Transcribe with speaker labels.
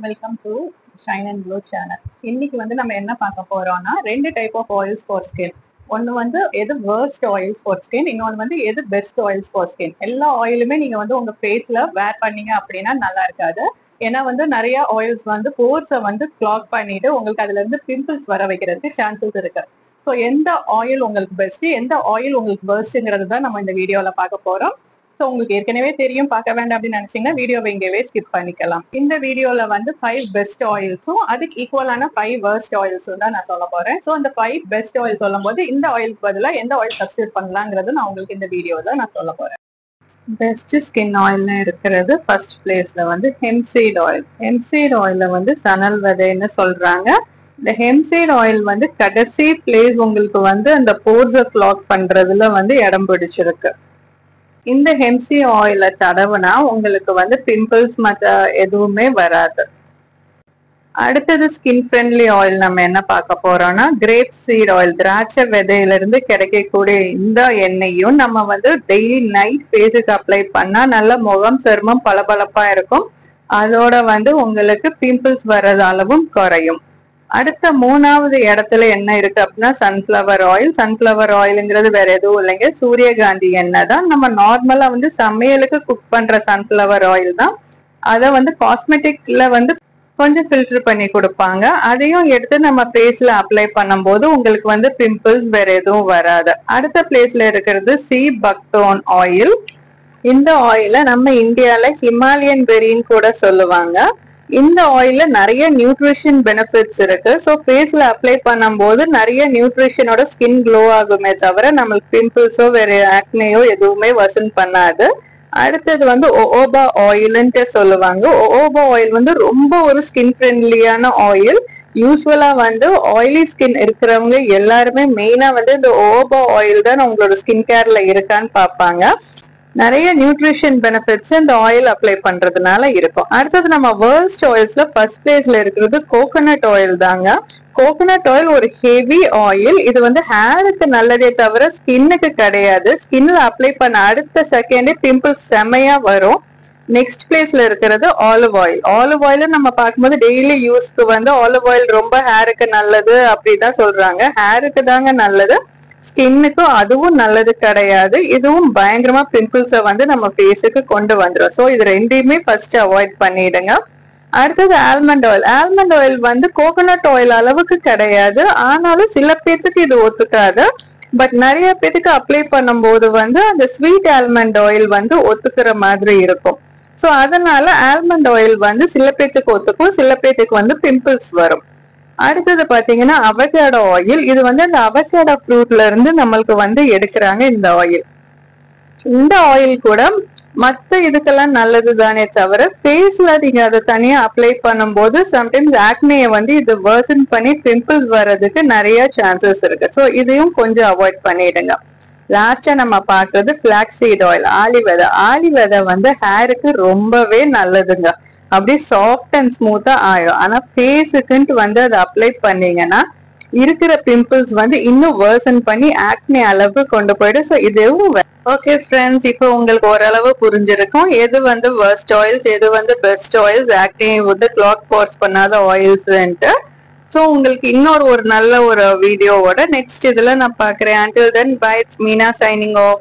Speaker 1: Welcome to shine and glow channel. இன்னைக்கு வந்து நம்ம என்ன பார்க்க போறோம்னா ரெண்டு type of oils for skin. ஒன்று வந்து எது வேர்ஸ்ட் ஆயில்ஸ் ஃபார் ஸ்கின், இன்னொன்று வந்து எது பெஸ்ட் ஆயில்ஸ் ஃபார் ஸ்கின். எல்லா ஆயிலுமே நீங்க வந்து உங்க ஃபேஸ்ல வேர் பண்ணீங்க அப்படின்னா நல்லா இருக்காது. ஏன்னா வந்து நிறைய ஆயில்ஸ் வந்து போர்ஸை வந்து கிளாக் பண்ணிட்டு உங்களுக்கு அதுல இருந்து பிம்பிள்ஸ் வர வைக்கிறதுக்கு சான்சஸ் இருக்கு. ஸோ எந்த ஆயில் உங்களுக்கு பெஸ்ட், எந்த ஆயில் உங்களுக்கு பெஸ்ட்ங்கிறது தான் நம்ம இந்த வீடியோல பார்க்க போறோம். ஸோ உங்களுக்கு ஏற்கனவே தெரியும், பார்க்க வேண்டாம் அப்படின்னு நினைச்சீங்கன்னா வீடியோவை இங்கேயே ஸ்கிப் பண்ணிக்கலாம். இந்த வீடியோல வந்து 5 பெஸ்ட் ஆயில்ஸும் அதுக்கு ஈக்குவலான 5 வேர்ஸ்ட் ஆயில்ஸும் தான் நான் சொல்ல போறேன். ஸோ அந்த 5 பெஸ்ட் ஆயில் சொல்லும் போது இந்த ஆயிலுக்கு பதிலாக எந்த ஆயில் சப்ஸ்டியூட் பண்ணலாங்கிறது நான் உங்களுக்கு இந்த வீடியோல நான் சொல்ல போறேன். பெஸ்ட் ஸ்கின் ஆயில்னு இருக்கிறது ஃபர்ஸ்ட் பிளேஸ்ல வந்து ஹெம்சீட் ஆயில். ஹெம்சீட் ஆயில வந்து சணல் விதைன்னு சொல்றாங்க. இந்த ஹெம்சீட் ஆயில் வந்து கடைசி பிளேஸ் உங்களுக்கு வந்து அந்த போர்ஸை கிளாக் பண்றதுல வந்து இடம் பிடிச்சிருக்கு. இந்த ஹெம்சி ஆயில தடவுனா உங்களுக்கு வந்து பிம்பிள்ஸ் மற்ற எதுவுமே வராது. அடுத்தது ஸ்கின் ஃப்ரெண்ட்லி ஆயில் நம்ம என்ன பார்க்க போறோம்னா கிரேப் சீட் ஆயில். திராட்சை விதையில இருந்து கிடைக்கக்கூடிய இந்த எண்ணெயும் நம்ம வந்து டெய்லி நைட் ஃபேஸுக்கு அப்ளை பண்ணா நல்ல முகம் சருமம் பளபளப்பா இருக்கும். அதோட வந்து உங்களுக்கு பிம்பிள்ஸ் வர்றது அளவும் குறையும். அடுத்த 3வது இடத்துல என்ன இருக்கு அப்படின்னா சன்ஃபிளவர் ஆயில். சன்ஃபிளவர் ஆயில்ங்கிறது வேற எதுவும் இல்லைங்க, சூரியகாந்தி எண்ணெய் தான். நம்ம நார்மலா வந்து சமையலுக்கு குக் பண்ற சன்ஃபிளவர் ஆயில் தான். அதை வந்து காஸ்மெட்டிக்ல வந்து கொஞ்சம் ஃபில்டர் பண்ணி கொடுப்பாங்க. அதையும் எடுத்து நம்ம ஃபேஸ்ல அப்ளை பண்ணும் போது உங்களுக்கு வந்து பிம்பிள்ஸ் வேற எதுவும் வராது. அடுத்த பிளேஸ்ல இருக்கிறது சீ பக்தோன் ஆயில். இந்த ஆயில நம்ம இந்தியால ஹிமாலயன் பெரின்னு கூட சொல்லுவாங்க. இந்த ஆயில நிறைய நியூட்ரிஷன் பெனிஃபிட்ஸ் இருக்கு. ஸோ ஃபேஸ்ல அப்ளை பண்ணும் போது நிறைய நியூட்ரிஷனோட ஸ்கின் க்ளோ ஆகுமே தவிர நம்மளுக்கு பிம்பிள்ஸோ வேற ஆக்னேயோ எதுவுமே வசன் பண்ணாது. அடுத்தது வந்து ஓபா ஆயில்ன்ட்டு சொல்லுவாங்க. ஓபா ஆயில் வந்து ரொம்ப ஒரு ஸ்கின் ஃப்ரெண்ட்லியான ஆயில். யூஸ்வலா வந்து ஆயிலி ஸ்கின் இருக்கிறவங்க எல்லாருமே மெயினா வந்து இந்த ஓபா ஆயில் தான் உங்களோட ஸ்கின் கேர்ல இருக்கான்னு பார்ப்பாங்க. நிறைய நியூட்ரிஷன் பெனிஃபிட்ஸ் இந்த ஆயில் அப்ளை பண்றதுனால இருக்கும். அடுத்தது நம்ம வேர்ஸ்ட் ஆயில்ஸ்ல ஃபர்ஸ்ட் பிளேஸ்ல இருக்கிறது கோகோனட் ஆயில் தாங்க. கோகோனட் ஆயில் ஒரு ஹெவி ஆயில். இது வந்து ஹேருக்கு நல்லதே தவிர ஸ்கின்னுக்கு கிடையாது. ஸ்கின்ல அப்ளை பண்ண அடுத்த செகண்டே பிம்பிள்ஸ் செமையா வரும். நெக்ஸ்ட் பிளேஸ்ல இருக்கிறது ஆலிவ் ஆயில். ஆலிவ் ஆயில் நம்ம பார்க்கும்போது டெய்லி யூஸ்க்கு வந்து ஆலிவ் ஆயில் ரொம்ப ஹேருக்கு நல்லது அப்படிதான் சொல்றாங்க. ஹேருக்கு தாங்க நல்லது, ஸ்கின்னுக்கும் அதுவும் நல்லது கிடையாது. இதுவும் பயங்கரமா பிம்பிள்ஸை வந்து நம்ம ஃபேஸுக்கு கொண்டு வந்துடும். ஸோ இது ரெண்டையுமே ஃபர்ஸ்ட் அவாய்ட் பண்ணிடுங்க. அடுத்தது ஆல்மண்ட் ஆயில். ஆல்மண்ட் ஆயில் வந்து கோகோனட் ஆயில் அளவுக்கு கிடையாது, ஆனாலும் சில பேர்த்துக்கு இது ஒத்துக்காது. பட் நிறைய பேருக்கு அப்ளை பண்ணும் போது வந்து அந்த ஸ்வீட் ஆல்மண்ட் ஆயில் வந்து ஒத்துக்கிற மாதிரி இருக்கும். ஸோ அதனால ஆல்மண்ட் ஆயில் வந்து சில பேர்த்துக்கு ஒத்துக்கும், சில பேர்த்துக்கு வந்து பிம்பிள்ஸ் வரும். அடுத்தது பாத்தீங்கன்னா அவகேடோ ஆயில். இது வந்து அந்த அவகேடோ ஃப்ரூட்ல இருந்து நம்மளுக்கு வந்து எடுக்கிறாங்க இந்த ஆயில். இந்த ஆயில் கூட மத்த இதுக்கெல்லாம் நல்லது தானே தவிர ஃபேஸ்ல நீங்க அதை தனியா அப்ளை பண்ணும் போது சம்டைம்ஸ் ஆக்னேயை வந்து இது வர்சன் பண்ணி பிம்பிள்ஸ் வர்றதுக்கு நிறைய சான்சஸ் இருக்கு. ஸோ இதையும் கொஞ்சம் அவாய்ட் பண்ணிடுங்க. லாஸ்டா நம்ம பாக்குறது பிளாக்ஸீட் ஆயில். ஆலி விதை. ஆலி விதை வந்து ஹேருக்கு ரொம்பவே நல்லதுங்க. அப்படியே சாஃப்ட் அண்ட் ஸ்மூத்தா ஆயிடும். ஆனா ஃபேஸுக்குன்ட்டு வந்து அதை அப்ளை பண்ணீங்கன்னா இருக்கிற பிம்பிள்ஸ் வந்து இன்னும் வர்சன் பண்ணி ஆக்னே அளவுக்கு கொண்டு போயிடும். ஸோ இதுவும் ஓகே ஃப்ரெண்ட்ஸ், இப்போ உங்களுக்கு ஓரளவு புரிஞ்சிருக்கும் எது வந்து வர்ஸ்ட் ஆயில்ஸ், எது வந்து பெஸ்ட் ஆயில்ஸ், ஆக்னே வந்து கிளாக் கோர்ஸ் பண்ணாத ஆயில்ஸ்ன்ட்டு. ஸோ உங்களுக்கு இன்னொரு ஒரு நல்ல ஒரு வீடியோவோட நெக்ஸ்ட் இதுல நான் பாக்குறேன். Until then, bye. It's Meena signing off.